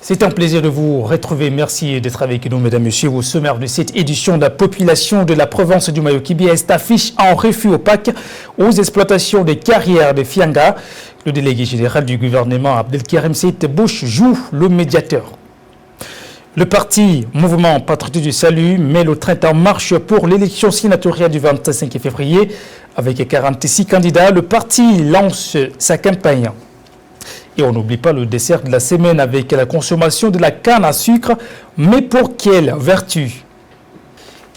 C'est un plaisir de vous retrouver. Merci d'être avec nous, mesdames et messieurs. Au sommaire de cette édition, de la population de la province du Mayo-Kibi affiche en refus opaque aux exploitations des carrières de Fianga. Le délégué général du gouvernement, Abdelkarim Seyid Bouch, joue le médiateur. Le parti Mouvement Patriotique du Salut met le train en marche pour l'élection sénatoriale du 25 février. Avec 46 candidats, le parti lance sa campagne. Et on n'oublie pas le dessert de la semaine avec la consommation de la canne à sucre. Mais pour quelle vertu?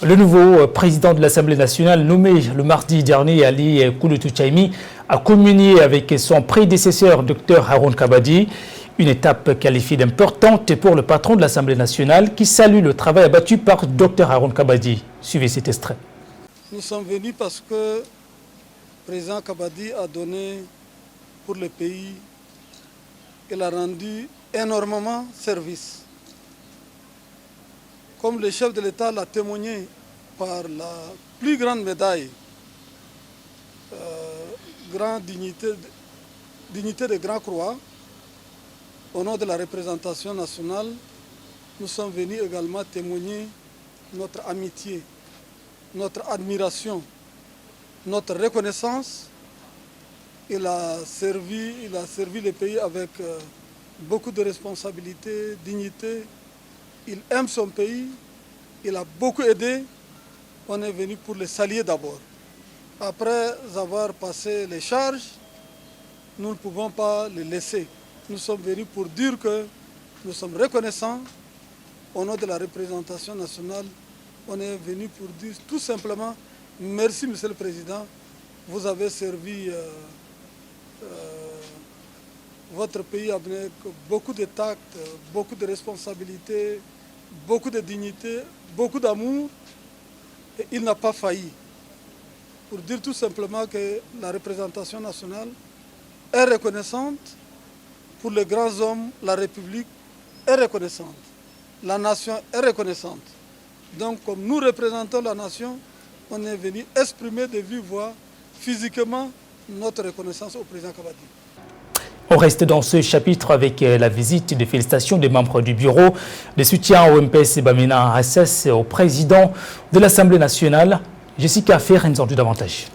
Le nouveau président de l'Assemblée nationale, nommé le mardi dernier, Ali Kouloutou Tchaimi, a communié avec son prédécesseur, Dr Haroun Kabadi. Une étape qualifiée d'importante pour le patron de l'Assemblée nationale qui salue le travail abattu par Dr Haroun Kabadi. Suivez cet extrait. Nous sommes venus parce que le président Kabadi a donné pour le pays. Il a rendu énormément service. Comme le chef de l'État l'a témoigné par la plus grande médaille, grande dignité de Grand Croix, au nom de la représentation nationale, nous sommes venus également témoigner notre amitié, notre admiration, notre reconnaissance. Il a servi le pays avec beaucoup de responsabilités, dignité. Il aime son pays, il a beaucoup aidé. On est venu pour le saluer d'abord. Après avoir passé les charges, nous ne pouvons pas le laisser. Nous sommes venus pour dire que nous sommes reconnaissants. Au nom de la représentation nationale, on est venu pour dire tout simplement merci, Monsieur le Président. Vous avez servi votre pays avec beaucoup de tact, beaucoup de responsabilités, beaucoup de dignité, beaucoup d'amour, et il n'a pas failli. Pour dire tout simplement que la représentation nationale est reconnaissante, pour les grands hommes, la République est reconnaissante, la nation est reconnaissante. Donc comme nous représentons la nation, on est venu exprimer de vive voix, physiquement, notre reconnaissance au président Kabadi. On reste dans ce chapitre avec la visite de félicitations des membres du bureau de soutien au MPS Bamina Assas au président de l'Assemblée nationale. Jessica Ferre nous en dit davantage.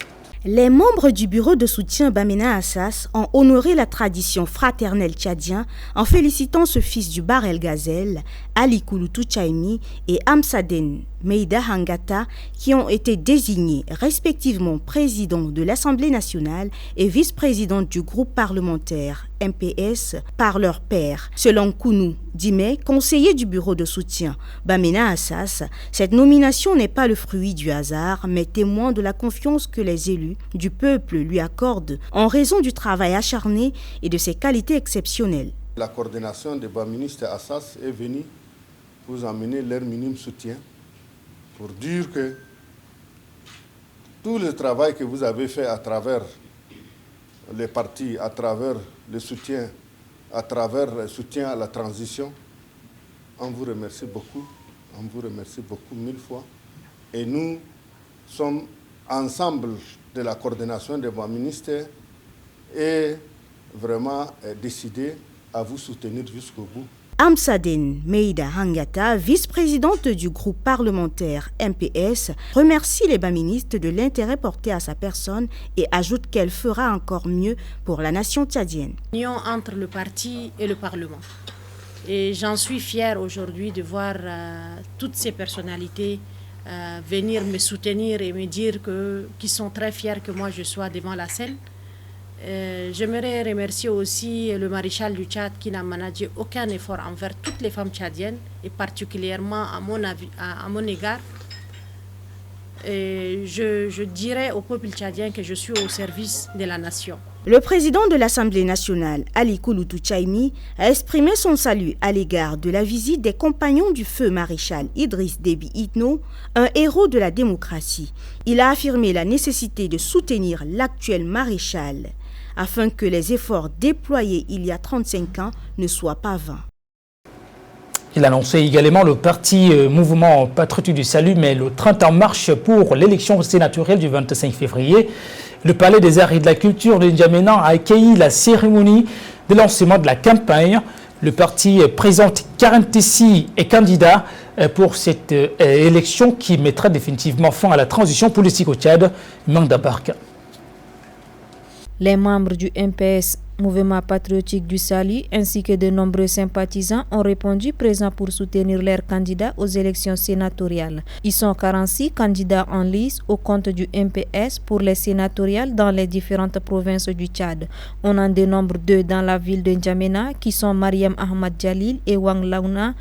Les membres du bureau de soutien Bamina Assas ont honoré la tradition fraternelle tchadienne en félicitant ce fils du Bar El Ghazel, Ali Kouloutou Tchaimi et Amsaden Meïda Hangata, qui ont été désignés respectivement président de l'Assemblée nationale et vice-présidente du groupe parlementaire MPS par leur père. Selon Kounou Dime, conseiller du bureau de soutien Bamina Assas, cette nomination n'est pas le fruit du hasard, mais témoin de la confiance que les élus du peuple lui accordent en raison du travail acharné et de ses qualités exceptionnelles. La coordination des Baministes Assas est venue vous amener leur minime soutien pour dire que tout le travail que vous avez fait à travers les partis, à travers le soutien, à travers le soutien à la transition, on vous remercie beaucoup, mille fois. Et nous sommes ensemble de la coordination des ministères et vraiment décidés à vous soutenir jusqu'au bout. Amsaden Meïda Hangata, vice-présidente du groupe parlementaire MPS, remercie les baministes de l'intérêt porté à sa personne et ajoute qu'elle fera encore mieux pour la nation tchadienne. L'union entre le parti et le Parlement. Et j'en suis fière aujourd'hui de voir toutes ces personnalités venir me soutenir et me dire qu'ils sont très fiers que moi je sois devant la scène. J'aimerais remercier aussi le maréchal du Tchad qui n'a managé aucun effort envers toutes les femmes tchadiennes et particulièrement à mon égard. Et je dirais au peuple tchadien que je suis au service de la nation. Le président de l'Assemblée nationale, Ali Kouloutou Tchaimi, a exprimé son salut à l'égard de la visite des compagnons du feu maréchal Idriss Déby Itno, un héros de la démocratie. Il a affirmé la nécessité de soutenir l'actuel maréchal afin que les efforts déployés il y a 35 ans ne soient pas vains. Il annonçait également le parti Mouvement Patriotique du Salut, mais le train en marche pour l'élection sénatoriale du 25 février. Le Palais des Arts et de la Culture de N'Djamena a accueilli la cérémonie de lancement de la campagne. Le parti présente 46 candidats pour cette élection qui mettra définitivement fin à la transition politique au Tchad. Manda Barka. Les membres du MPS, Mouvement patriotique du Salut, ainsi que de nombreux sympathisants ont répondu présents pour soutenir leurs candidats aux élections sénatoriales. Ils sont 46 candidats en lice au compte du MPS pour les sénatoriales dans les différentes provinces du Tchad. On en dénombre 2 dans la ville de N'Djamena qui sont Mariam Ahmad Jalil et Wang Launa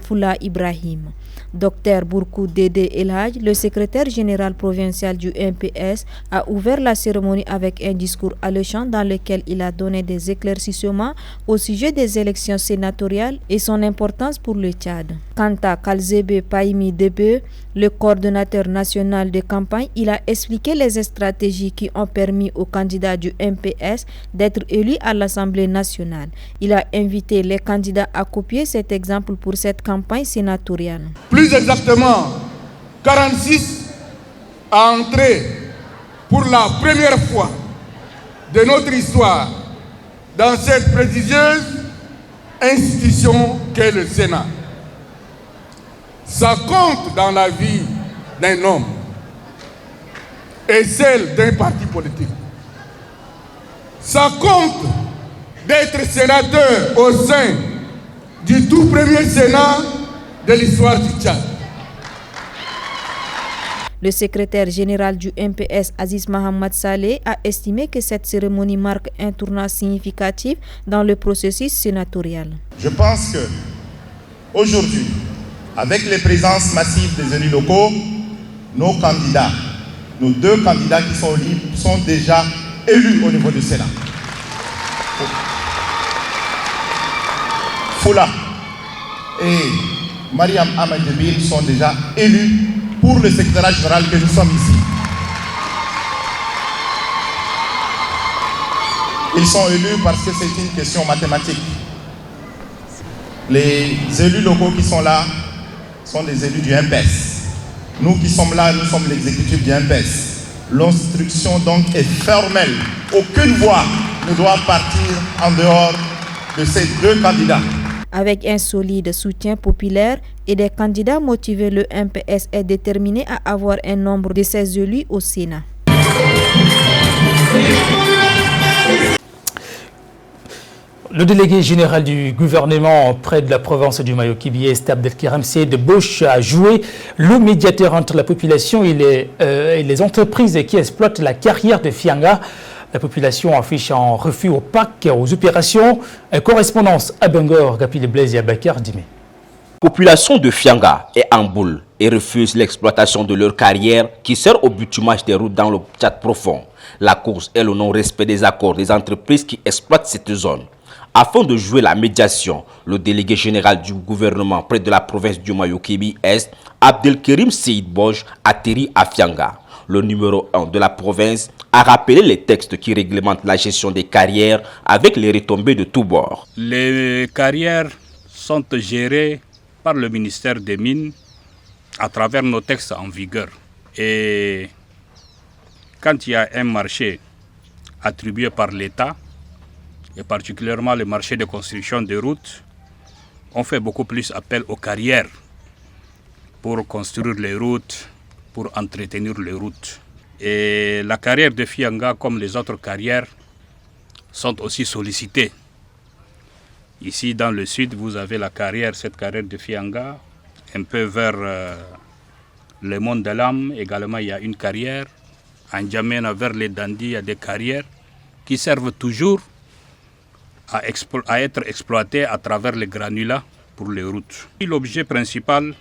Foula Ibrahim. Dr Bourkou Dédé Elhaj, le secrétaire général provincial du MPS, a ouvert la cérémonie avec un discours alléchant dans lequel il a donné des éclaircissements au sujet des élections sénatoriales et son importance pour le Tchad. Quant à Kalzebe Paimi Debe, le coordonnateur national de campagne, il a expliqué les stratégies qui ont permis aux candidats du MPS d'être élus à l'Assemblée nationale. Il a invité les candidats à copier cet exemple pour cette campagne sénatoriale. Plus exactement, 46 à entrer pour la première fois de notre histoire dans cette prestigieuse institution qu'est le Sénat. Ça compte dans la vie d'un homme et celle d'un parti politique. Ça compte d'être sénateur au sein du tout premier Sénat de l'histoire du Tchad. Le secrétaire général du MPS, Aziz Mohamed Saleh, a estimé que cette cérémonie marque un tournant significatif dans le processus sénatorial. Je pense que aujourd'hui, avec les présences massives des élus locaux, nos candidats, nos 2 candidats qui sont libres, sont déjà élus au niveau du Sénat. Foula et Mariam Ahmad Jalil sont déjà élus pour le secrétariat général que nous sommes ici. Ils sont élus parce que c'est une question mathématique. Les élus locaux qui sont là sont des élus du MPS. Nous qui sommes là, nous sommes l'exécutif du MPS. L'instruction donc est formelle. Aucune voix ne doit partir en dehors de ces 2 candidats. Avec un solide soutien populaire et des candidats motivés, le MPS est déterminé à avoir un nombre de ses élus au Sénat. Le délégué général du gouvernement près de la province du Mayo-Kibi, Abdelkiram Seyed Bosch, a joué le médiateur entre la population et les entreprises qui exploitent la carrière de Fianga. La population affiche en refus opaque aux opérations. Correspondance à Bangor, Gapile Blaise et Abakar Dime. La population de Fianga est en boule et refuse l'exploitation de leur carrière qui sert au bitumage des routes dans le Tchad profond. La cause est le non-respect des accords des entreprises qui exploitent cette zone. Afin de jouer la médiation, le délégué général du gouvernement près de la province du Mayo-Kibi Est, Abdelkirim Seyed Bosch, atterrit à Fianga. Le numéro 1 de la province a rappelé les textes qui réglementent la gestion des carrières avec les retombées de tous bords. Les carrières sont gérées par le ministère des Mines à travers nos textes en vigueur. Et quand il y a un marché attribué par l'État, et particulièrement le marché de construction de routes, on fait beaucoup plus appel aux carrières pour construire les routes, pour entretenir les routes. Et la carrière de Fianga, comme les autres carrières, sont aussi sollicitées. Ici, dans le sud, vous avez cette carrière de Fianga, un peu vers le Mont de l'Âme, également il y a une carrière. En N'Djamena, vers les Dandi, il y a des carrières qui servent toujours à être exploitées à travers les granulats pour les routes. L'objet principal,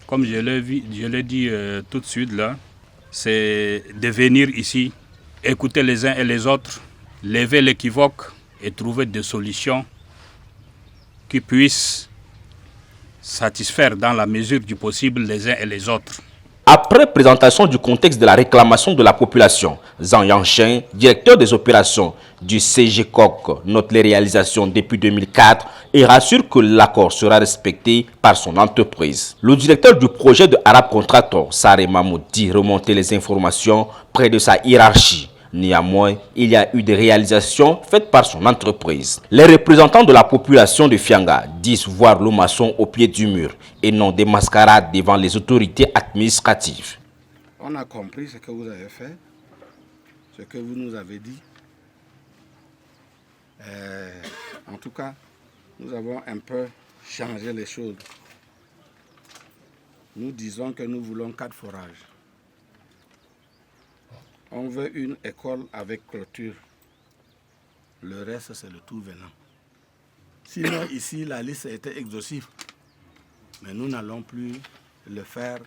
comme je l'ai dit tout de suite là, c'est de venir ici, écouter les uns et les autres, lever l'équivoque et trouver des solutions qui puissent satisfaire dans la mesure du possible les uns et les autres. Après présentation du contexte de la réclamation de la population, Zhang Yangshen, directeur des opérations du CGCOC, note les réalisations depuis 2004 et rassure que l'accord sera respecté par son entreprise. Le directeur du projet de Arab Contractor, Saré Mahmoud, dit remonter les informations près de sa hiérarchie. Néanmoins, il y a eu des réalisations faites par son entreprise. Les représentants de la population de Fianga disent voir le maçon au pied du mur et non des mascarades devant les autorités administratives. On a compris ce que vous avez fait, ce que vous nous avez dit. En tout cas, nous avons un peu changé les choses. Nous disons que nous voulons 4 forages. On veut une école avec clôture. Le reste, c'est le tout venant. Sinon, ici, la liste était exhaustive. Mais nous n'allons plus le faire.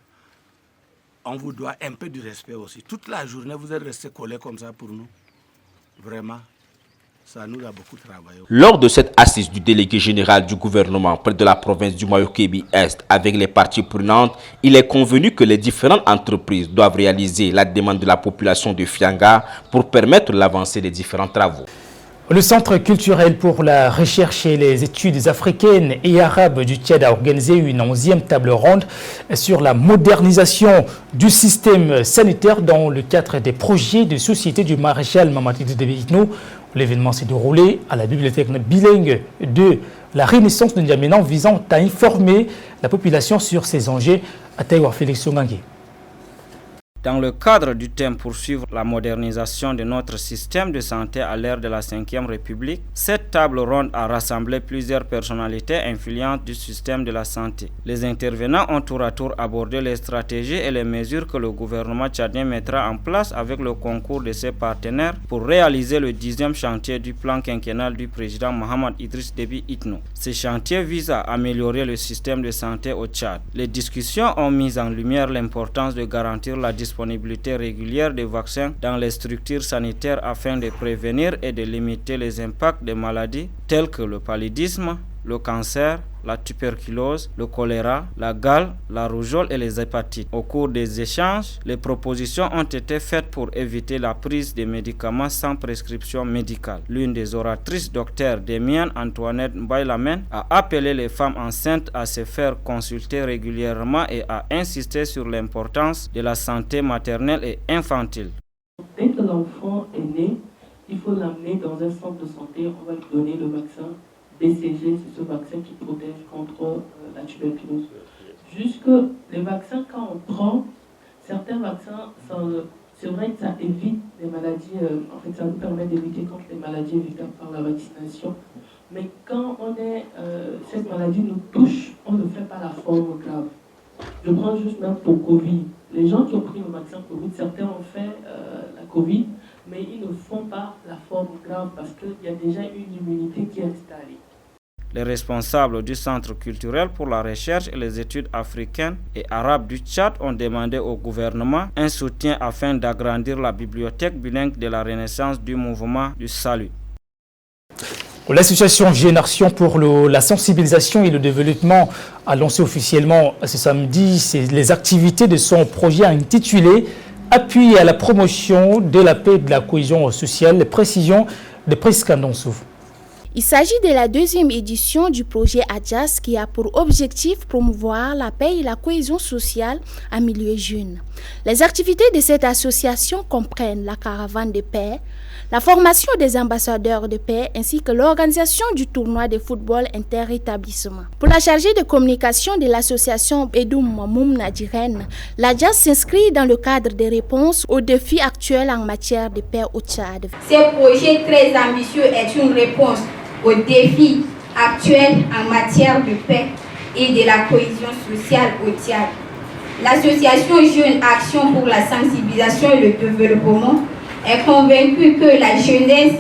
On vous doit un peu du respect aussi. Toute la journée, vous êtes restés collés comme ça pour nous. Vraiment, ça nous a beaucoup travaillé. Lors de cette assise du délégué général du gouvernement près de la province du Mayo-Kébi-Est avec les parties prenantes, il est convenu que les différentes entreprises doivent réaliser la demande de la population de Fianga pour permettre l'avancée des différents travaux. Le Centre culturel pour la recherche et les études africaines et arabes du Tchad a organisé une 11e table ronde sur la modernisation du système sanitaire dans le cadre des projets de société du maréchal Mamadi Déby Itno. L'événement s'est déroulé à la bibliothèque bilingue de la Renaissance de N'Djamena visant à informer la population sur ces enjeux. À Taïwa Félix Songangue. Dans le cadre du thème poursuivre la modernisation de notre système de santé à l'ère de la 5e République, cette table ronde a rassemblé plusieurs personnalités influentes du système de la santé. Les intervenants ont tour à tour abordé les stratégies et les mesures que le gouvernement tchadien mettra en place avec le concours de ses partenaires pour réaliser le 10e chantier du plan quinquennal du président Mohamed Idriss Déby Itno. Ce chantier vise à améliorer le système de santé au Tchad. Les discussions ont mis en lumière l'importance de garantir la disponibilité régulière des vaccins dans les structures sanitaires afin de prévenir et de limiter les impacts des maladies telles que le paludisme, le cancer, la tuberculose, le choléra, la gale, la rougeole et les hépatites. Au cours des échanges, les propositions ont été faites pour éviter la prise de médicaments sans prescription médicale. L'une des oratrices, Dr Demian Antoinette Mbaylamen, a appelé les femmes enceintes à se faire consulter régulièrement et a insisté sur l'importance de la santé maternelle et infantile. Dès que l'enfant est né, il faut l'amener dans un centre de santé, on va lui donner le vaccin. BCG, c'est ce vaccin qui protège contre la tuberculose. Jusque les vaccins, quand on prend, certains vaccins, c'est vrai que ça évite les maladies, en fait ça nous permet d'éviter contre les maladies évitables par la vaccination. Mais quand cette maladie nous touche, on ne fait pas la forme grave. Je prends juste même pour Covid. Les gens qui ont pris le vaccin Covid, certains ont fait la Covid, mais ils ne font pas la forme grave parce qu'il y a déjà une immunité qui est installée. Les responsables du Centre culturel pour la recherche et les études africaines et arabes du Tchad ont demandé au gouvernement un soutien afin d'agrandir la bibliothèque bilingue de la Renaissance du mouvement du salut. L'association Génération pour la sensibilisation et le développement a lancé officiellement ce samedi les activités de son projet intitulé « Appui à la promotion de la paix et de la cohésion sociale », les précisions de Prisca Ndonsouf. Il s'agit de la 2e édition du projet ADJAS qui a pour objectif promouvoir la paix et la cohésion sociale en milieu jeune. Les activités de cette association comprennent la caravane de paix, la formation des ambassadeurs de paix ainsi que l'organisation du tournoi de football inter-établissement. Pour la chargée de communication de l'association Edoum Moum Nadiren, l'ADJAS s'inscrit dans le cadre des réponses aux défis actuels en matière de paix au Tchad. Ce projet très ambitieux est une réponse aux défis actuels en matière de paix et de la cohésion sociale au Tchad. L'association Jeune Action pour la sensibilisation et le développement est convaincue que la jeunesse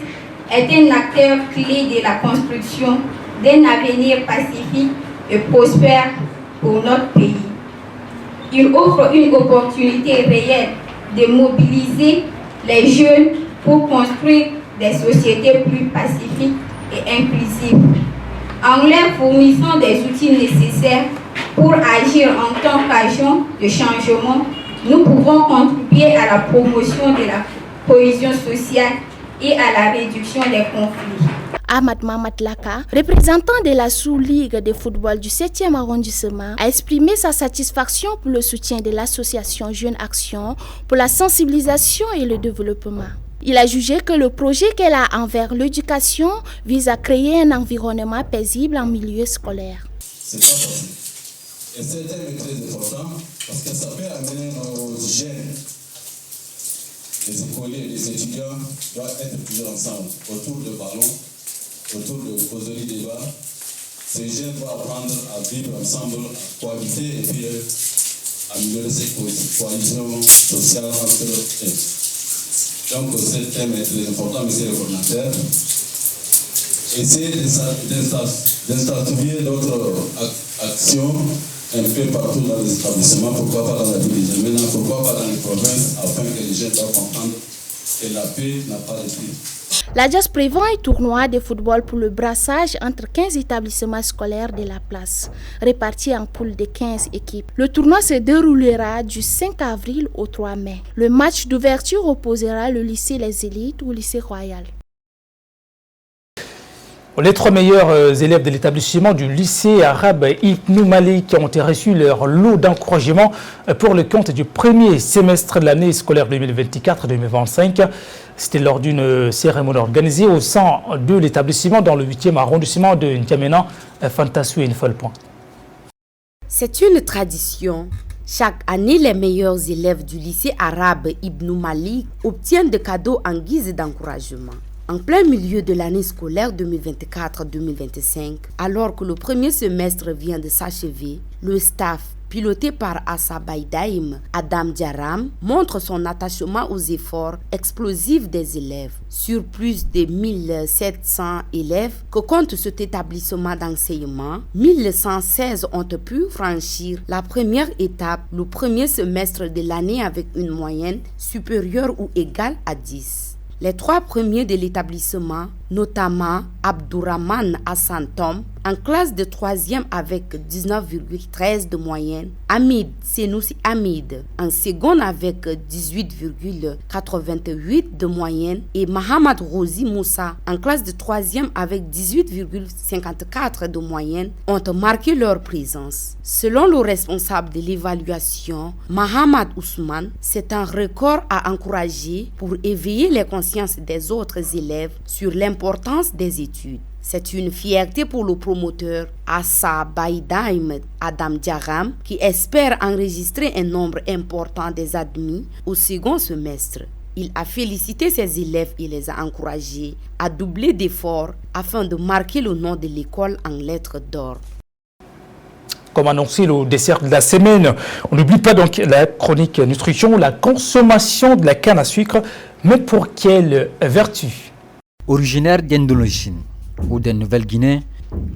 est un acteur clé de la construction d'un avenir pacifique et prospère pour notre pays. Il offre une opportunité réelle de mobiliser les jeunes pour construire des sociétés plus pacifiques et inclusives, en leur fournissant des outils nécessaires pour agir en tant qu'agent de changement. Nous pouvons contribuer à la promotion de la cohésion sociale et à la réduction des conflits. Ahmad Mamat Laka, représentant de la sous-ligue de football du 7e arrondissement, a exprimé sa satisfaction pour le soutien de l'association Jeune Action pour la sensibilisation et le développement. Il a jugé que le projet qu'elle a envers l'éducation vise à créer un environnement paisible en milieu scolaire. C'est pas facile. Et c'est un thème très important parce que ça peut amener nos jeunes, les écoliers et les étudiants doivent être toujours ensemble, autour de ballon, autour de causerie débat. Ces jeunes doivent apprendre à vivre ensemble, à cohabiter et puis améliorer cette cohésion sociale entre eux. Donc ce thème est très important, monsieur le coordinateur. Essayez d'instatuer notre action un peu partout dans les établissements, pourquoi pas dans la ville de N'Djamena, pourquoi pas dans les provinces, afin que les jeunes doivent comprendre que la paix n'a pas de prix. L'ADJAS prévoit un tournoi de football pour le brassage entre 15 établissements scolaires de la place, répartis en poules de 15 équipes. Le tournoi se déroulera du 5 avril au 3 mai. Le match d'ouverture opposera le lycée Les Élites au lycée Royal. Les 3 meilleurs élèves de l'établissement du lycée arabe Ibn Malik ont reçu leur lot d'encouragement pour le compte du premier semestre de l'année scolaire 2024-2025. C'était lors d'une cérémonie organisée au sein de l'établissement dans le 8e arrondissement de N'Djamena. Fantasou et Point. C'est une tradition. Chaque année, les meilleurs élèves du lycée arabe Ibn Malik obtiennent des cadeaux en guise d'encouragement. En plein milieu de l'année scolaire 2024-2025, alors que le premier semestre vient de s'achever, le staff, piloté par Assa Baidaïm Adam Diaram, montre son attachement aux efforts explosifs des élèves. Sur plus de 1700 élèves que compte cet établissement d'enseignement, 1116 ont pu franchir la première étape le premier semestre de l'année avec une moyenne supérieure ou égale à 10. Les 3 premiers de l'établissement, notamment Abdourahman Hassan Tom, en classe de 3e avec 19,13 de moyenne, Hamid Senoussi Hamid, en seconde avec 18,88 de moyenne, et Mohamed Rosi Moussa, en classe de 3e avec 18,54 de moyenne, ont marqué leur présence. Selon le responsable de l'évaluation, Mohamed Ousmane, c'est un record à encourager pour éveiller les consciences des autres élèves sur l'importance des études. C'est une fierté pour le promoteur Assa Baidaïm Adam Diaram qui espère enregistrer un nombre important des admis au second semestre. Il a félicité ses élèves et les a encouragés à doubler d'efforts afin de marquer le nom de l'école en lettres d'or. Comme annoncé le dessert de la semaine, on n'oublie pas donc la chronique nutrition, la consommation de la canne à sucre, mais pour quelle vertu? Originaire d'Indonésie ou de Nouvelle-Guinée,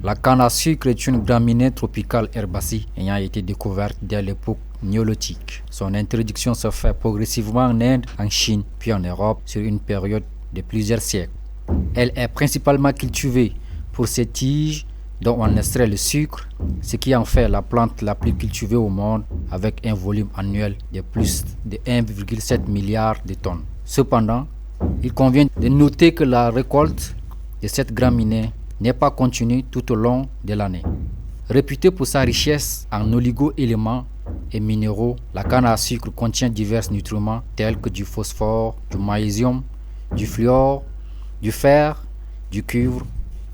la canne à sucre est une graminée tropicale herbacée ayant été découverte dès l'époque néolithique. Son introduction se fait progressivement en Inde, en Chine, puis en Europe sur une période de plusieurs siècles. Elle est principalement cultivée pour ses tiges dont on extrait le sucre, ce qui en fait la plante la plus cultivée au monde avec un volume annuel de plus de 1,7 milliard de tonnes. Cependant, il convient de noter que la récolte de cette graminée n'est pas continue tout au long de l'année. Réputée pour sa richesse en oligo-éléments et minéraux, la canne à sucre contient divers nutriments tels que du phosphore, du magnésium, du fluor, du fer, du cuivre,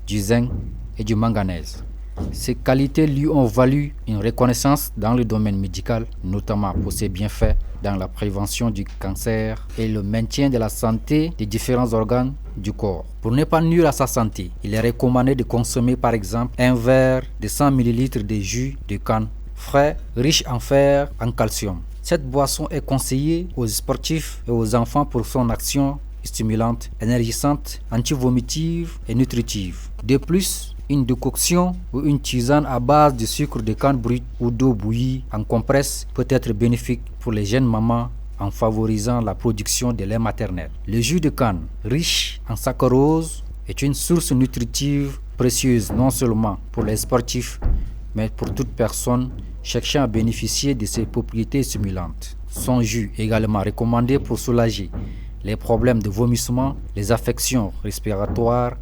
du zinc et du manganèse. Ces qualités lui ont valu une reconnaissance dans le domaine médical, notamment pour ses bienfaits dans la prévention du cancer et le maintien de la santé des différents organes du corps. Pour ne pas nuire à sa santé, il est recommandé de consommer par exemple un verre de 100 ml de jus de canne frais, riche en fer, en calcium. Cette boisson est conseillée aux sportifs et aux enfants pour son action stimulante, énergisante, anti-vomitive et nutritive. De plus, une décoction ou une tisane à base de sucre de canne brute ou d'eau bouillie en compresse peut être bénéfique pour les jeunes mamans en favorisant la production de lait maternel. Le jus de canne, riche en saccharose, est une source nutritive précieuse non seulement pour les sportifs, mais pour toute personne cherchant à bénéficier de ses propriétés stimulantes. Son jus est également recommandé pour soulager les problèmes de vomissement, les affections respiratoires,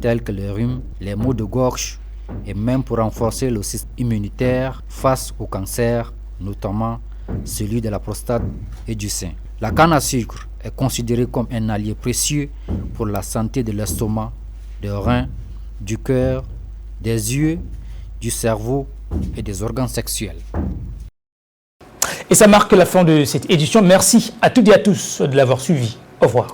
tels que le rhume, les maux de gorge et même pour renforcer le système immunitaire face au cancer, notamment celui de la prostate et du sein. La canne à sucre est considéré comme un allié précieux pour la santé de l'estomac, des reins, du cœur, des yeux, du cerveau et des organes sexuels. Et ça marque la fin de cette édition. Merci à toutes et à tous de l'avoir suivi. Au revoir.